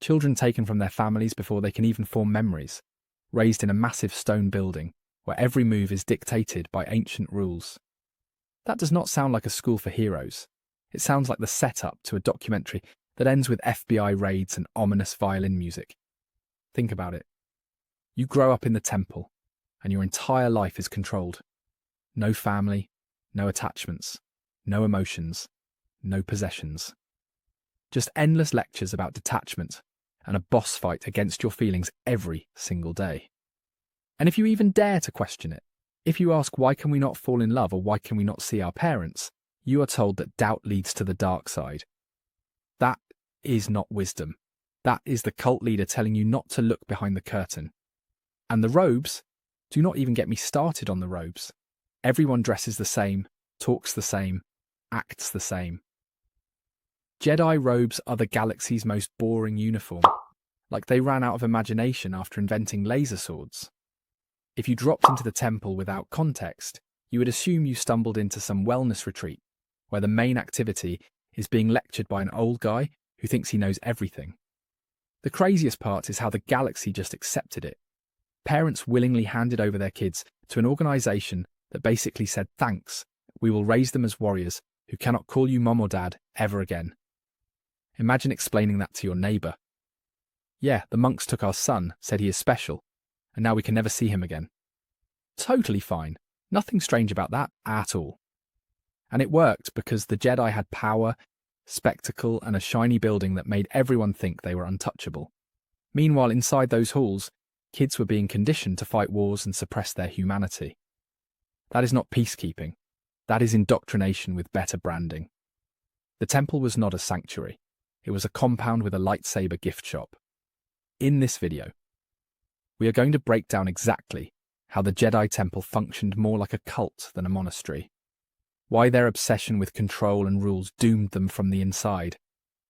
Children taken from their families before they can even form memories, raised in a massive stone building where every move is dictated by ancient rules. That does not sound like a school for heroes. It sounds like the setup to a documentary that ends with FBI raids and ominous violin music. Think about it. You grow up in the temple, and your entire life is controlled. No family, no attachments, no emotions, no possessions. Just endless lectures about detachment and a boss fight against your feelings every single day. And if you even dare to question it, if you ask why can we not fall in love or why can we not see our parents, you are told that doubt leads to the dark side. That is not wisdom. That is the cult leader telling you not to look behind the curtain. And the robes, do not even get me started on the robes. Everyone dresses the same, talks the same, acts the same. Jedi robes are the galaxy's most boring uniform, like they ran out of imagination after inventing laser swords. If you dropped into the temple without context, you would assume you stumbled into some wellness retreat, where the main activity is being lectured by an old guy who thinks he knows everything. The craziest part is how the galaxy just accepted it. Parents willingly handed over their kids to an organization that basically said, thanks, we will raise them as warriors who cannot call you mom or dad ever again. Imagine explaining that to your neighbor. Yeah, the monks took our son, said he is special, and now we can never see him again. Totally fine. Nothing strange about that at all. And it worked because the Jedi had power, spectacle, and a shiny building that made everyone think they were untouchable. Meanwhile, inside those halls, kids were being conditioned to fight wars and suppress their humanity. That is not peacekeeping. That is indoctrination with better branding. The temple was not a sanctuary. It was a compound with a lightsaber gift shop. In this video, we are going to break down exactly how the Jedi Temple functioned more like a cult than a monastery, why their obsession with control and rules doomed them from the inside,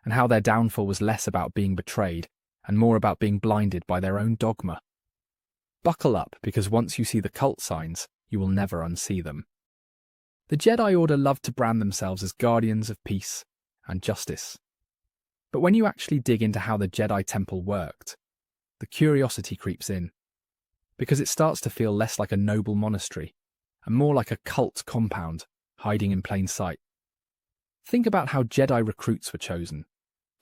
and how their downfall was less about being betrayed and more about being blinded by their own dogma. Buckle up, because once you see the cult signs, you will never unsee them. The Jedi Order loved to brand themselves as guardians of peace and justice. But when you actually dig into how the Jedi Temple worked, the curiosity creeps in, because it starts to feel less like a noble monastery and more like a cult compound hiding in plain sight. Think about how Jedi recruits were chosen.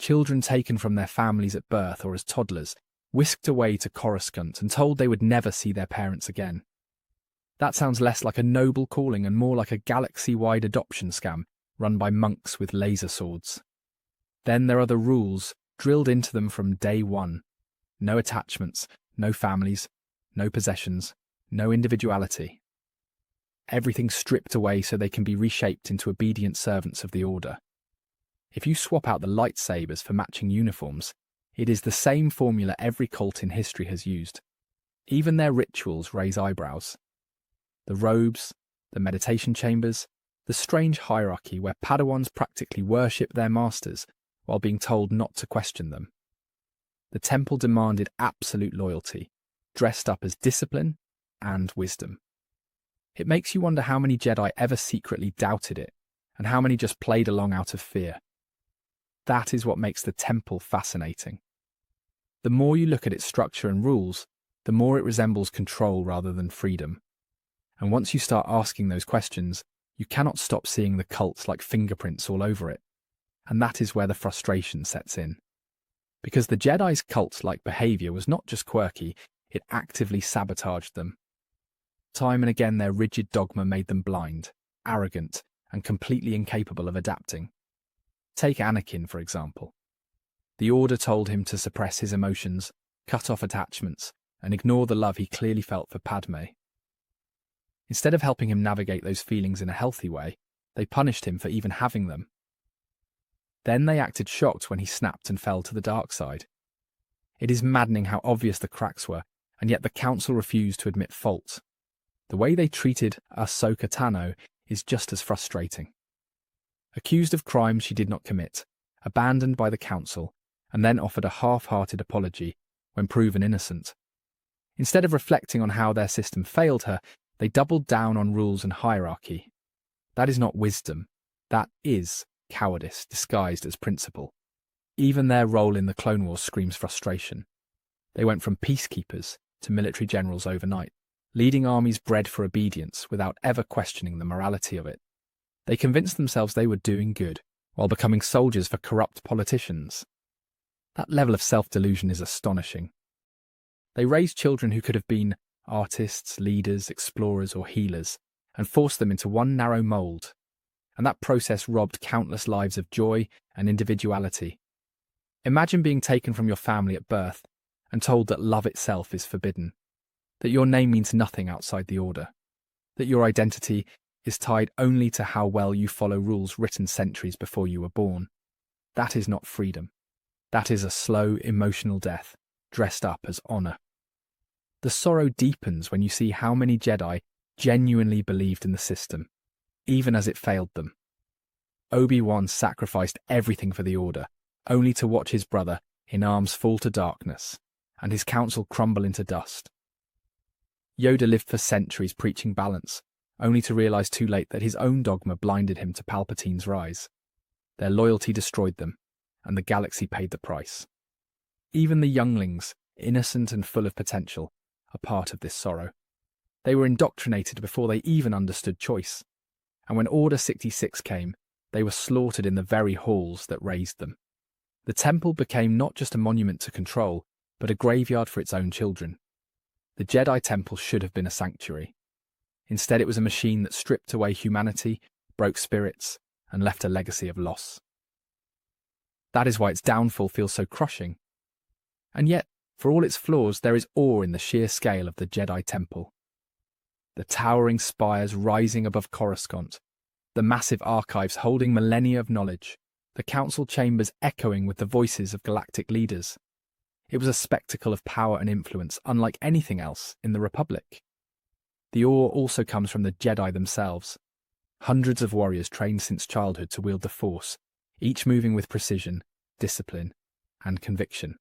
Children taken from their families at birth or as toddlers, whisked away to Coruscant and told they would never see their parents again. That sounds less like a noble calling and more like a galaxy-wide adoption scam run by monks with laser swords. Then there are the rules drilled into them from day one. No attachments, no families, no possessions, no individuality. Everything stripped away so they can be reshaped into obedient servants of the Order. If you swap out the lightsabers for matching uniforms, it is the same formula every cult in history has used. Even their rituals raise eyebrows. The robes, the meditation chambers, the strange hierarchy where Padawans practically worship their masters while being told not to question them. The temple demanded absolute loyalty, dressed up as discipline and wisdom. It makes you wonder how many Jedi ever secretly doubted it, and how many just played along out of fear. That is what makes the temple fascinating. The more you look at its structure and rules, the more it resembles control rather than freedom. And once you start asking those questions, you cannot stop seeing the cult like fingerprints all over it. And that is where the frustration sets in. Because the Jedi's cult-like behaviour was not just quirky, it actively sabotaged them. Time and again their rigid dogma made them blind, arrogant, and completely incapable of adapting. Take Anakin, for example. The Order told him to suppress his emotions, cut off attachments, and ignore the love he clearly felt for Padme. Instead of helping him navigate those feelings in a healthy way, they punished him for even having them. Then they acted shocked when he snapped and fell to the dark side. It is maddening how obvious the cracks were, and yet the Council refused to admit fault. The way they treated Ahsoka Tano is just as frustrating. Accused of crimes she did not commit, abandoned by the Council, and then offered a half-hearted apology when proven innocent. Instead of reflecting on how their system failed her, they doubled down on rules and hierarchy. That is not wisdom. That is cowardice disguised as principle. Even their role in the Clone Wars screams frustration. They went from peacekeepers to military generals overnight, leading armies bred for obedience without ever questioning the morality of it. They convinced themselves they were doing good, while becoming soldiers for corrupt politicians. That level of self-delusion is astonishing. They raised children who could have been artists, leaders, explorers, or healers, and forced them into one narrow mould. And that process robbed countless lives of joy and individuality. Imagine being taken from your family at birth and told that love itself is forbidden, that your name means nothing outside the order, that your identity is tied only to how well you follow rules written centuries before you were born. That is not freedom. That is a slow, emotional death, dressed up as honour. The sorrow deepens when you see how many Jedi genuinely believed in the system, even as it failed them. Obi-Wan sacrificed everything for the Order, only to watch his brother in arms fall to darkness, and his council crumble into dust. Yoda lived for centuries preaching balance, only to realise too late that his own dogma blinded him to Palpatine's rise. Their loyalty destroyed them, and the galaxy paid the price. Even the younglings, innocent and full of potential, are part of this sorrow. They were indoctrinated before they even understood choice, and when Order 66 came, they were slaughtered in the very halls that raised them. The temple became not just a monument to control, but a graveyard for its own children. The Jedi Temple should have been a sanctuary. Instead, it was a machine that stripped away humanity, broke spirits, and left a legacy of loss. That is why its downfall feels so crushing. And yet, for all its flaws, there is awe in the sheer scale of the Jedi Temple. The towering spires rising above Coruscant, the massive archives holding millennia of knowledge, the council chambers echoing with the voices of galactic leaders. It was a spectacle of power and influence unlike anything else in the Republic. The awe also comes from the Jedi themselves. Hundreds of warriors trained since childhood to wield the Force, each moving with precision, discipline, and conviction.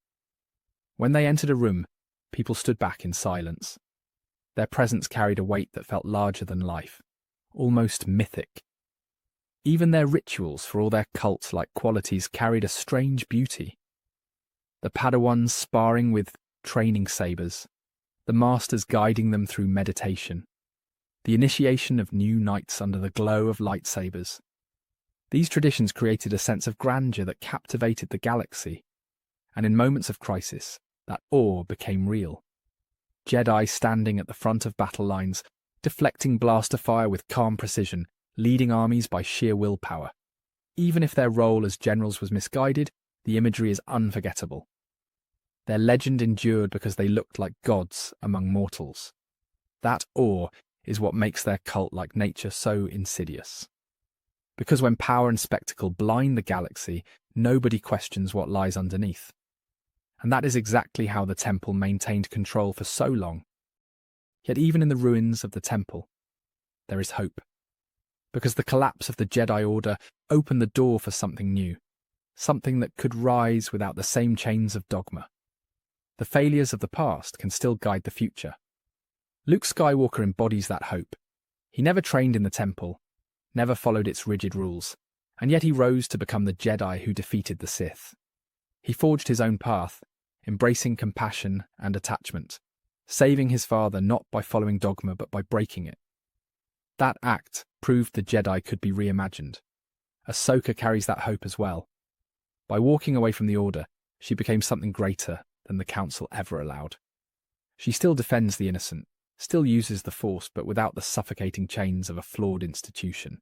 When they entered a room, people stood back in silence. Their presence carried a weight that felt larger than life, almost mythic. Even their rituals, for all their cult-like qualities, carried a strange beauty. The Padawans sparring with training sabers, the masters guiding them through meditation, the initiation of new knights under the glow of lightsabers. These traditions created a sense of grandeur that captivated the galaxy, and in moments of crisis, that awe became real. Jedi standing at the front of battle lines, deflecting blaster fire with calm precision, leading armies by sheer willpower. Even if their role as generals was misguided, the imagery is unforgettable. Their legend endured because they looked like gods among mortals. That awe is what makes their cult-like nature so insidious. Because when power and spectacle blind the galaxy, nobody questions what lies underneath. And that is exactly how the temple maintained control for so long. Yet even in the ruins of the temple, there is hope. Because the collapse of the Jedi Order opened the door for something new, something that could rise without the same chains of dogma. The failures of the past can still guide the future. Luke Skywalker embodies that hope. He never trained in the temple, never followed its rigid rules, and yet he rose to become the Jedi who defeated the Sith. He forged his own path, embracing compassion and attachment, saving his father not by following dogma but by breaking it. That act proved the Jedi could be reimagined. Ahsoka carries that hope as well. By walking away from the Order, she became something greater than the Council ever allowed. She still defends the innocent, still uses the Force, but without the suffocating chains of a flawed institution.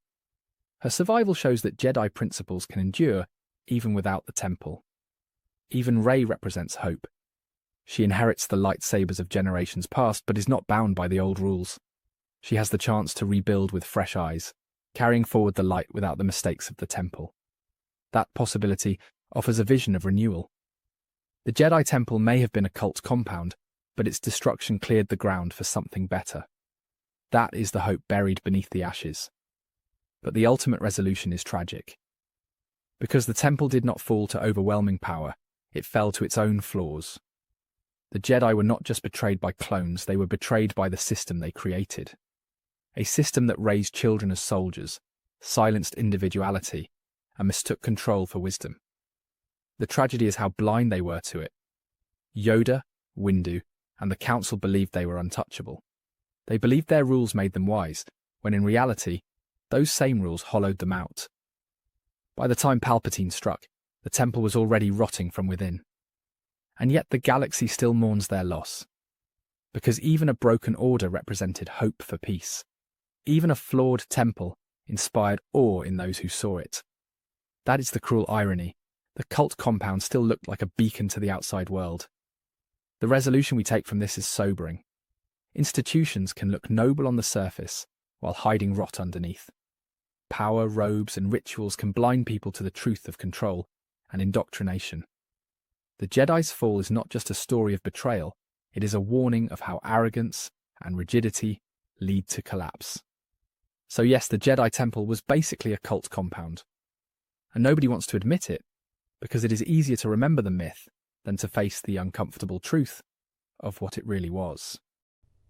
Her survival shows that Jedi principles can endure even without the Temple. Even Rey represents hope. She inherits the lightsabers of generations past, but is not bound by the old rules. She has the chance to rebuild with fresh eyes, carrying forward the light without the mistakes of the Temple. That possibility offers a vision of renewal. The Jedi Temple may have been a cult compound, but its destruction cleared the ground for something better. That is the hope buried beneath the ashes. But the ultimate resolution is tragic. Because the Temple did not fall to overwhelming power, it fell to its own flaws. The Jedi were not just betrayed by clones, they were betrayed by the system they created. A system that raised children as soldiers, silenced individuality, and mistook control for wisdom. The tragedy is how blind they were to it. Yoda, Windu, and the Council believed they were untouchable. They believed their rules made them wise, when in reality, those same rules hollowed them out. By the time Palpatine struck, the temple was already rotting from within. And yet the galaxy still mourns their loss. Because even a broken order represented hope for peace. Even a flawed temple inspired awe in those who saw it. That is the cruel irony. The cult compound still looked like a beacon to the outside world. The resolution we take from this is sobering. Institutions can look noble on the surface while hiding rot underneath. Power, robes, and rituals can blind people to the truth of control and indoctrination. The Jedi's fall is not just a story of betrayal, it is a warning of how arrogance and rigidity lead to collapse. So yes, the Jedi Temple was basically a cult compound. And nobody wants to admit it, because it is easier to remember the myth than to face the uncomfortable truth of what it really was.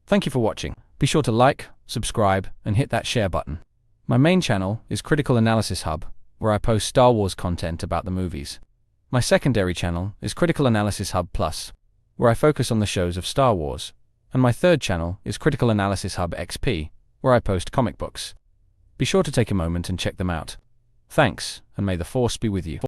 Thank you for watching. Be sure to like, subscribe, and hit that share button. My main channel is Critical Analysis Hub, where I post Star Wars content about the movies. My secondary channel is Critical Analysis Hub Plus, where I focus on the shows of Star Wars. And my third channel is Critical Analysis Hub XP, where I post comic books. Be sure to take a moment and check them out. Thanks, and may the Force be with you.